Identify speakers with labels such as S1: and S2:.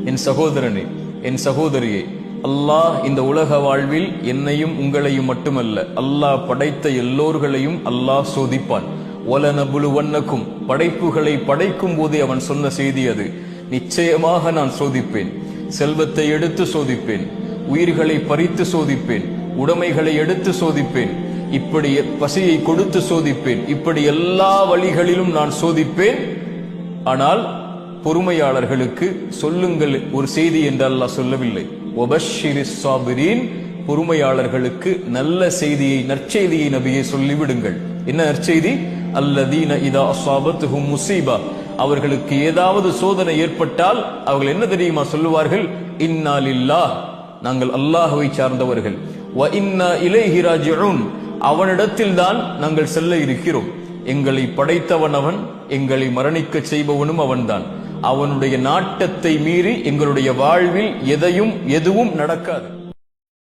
S1: என் சகோதரனே, என் சகோதரியே, அல்லாஹ் இந்த உலக வாழ்வில் என்னையும் உங்களையும் மட்டுமல்ல, அல்லாஹ் படைத்த எல்லோர்களையும் அல்லாஹ் சோதிப்பான். வலனபுலுவன்னக்கும், படைப்புகளை படைக்கும் போதே அவன் சொன்ன செய்தி அது. நிச்சயமாக நான் சோதிப்பேன். செல்வத்தை எடுத்து சோதிப்பேன், உயிர்களை பறித்து சோதிப்பேன், உடைமைகளை எடுத்து சோதிப்பேன், இப்படி பசியை கொடுத்து சோதிப்பேன், இப்படி எல்லா வழிகளிலும் நான் சோதிப்பேன். ஆனால் பொறுமையாளர்களுக்கு சொல்லுங்கள் ஒரு செய்தி என்று அல்லாஹ் சொல்லவில்லை. வபஷ்ஷிரிஸ் சாபிரீன், பொறுமையாளர்களுக்கு நல்ல செய்தியை, நற்செய்தியை நபியை சொல்லிவிடுங்கள். என்ன நற்செய்தி? அல்லதீன இதா அஸாபத்துஹும் முஸீபா, அவர்களுக்கு ஏதாவது சோதனை ஏற்பட்டால் அவர்கள் என்ன தெரியுமா சொல்லுவார்கள்? இன்னா லில்லாஹ், நாங்கள் அல்லாஹ்வை சார்ந்தவர்கள். வ இன்னா இலைஹி ராஜிஊன், அவனிடத்தில் தான் நாங்கள் செல்ல இருக்கிறோம். எங்களை படைத்தவன் அவன், எங்களை மரணிக்க செய்பவனும் அவன்தான். அவனுடைய நாட்டத்தை மீறி எங்களுடைய வாழ்வில் எதுவும் நடக்காது.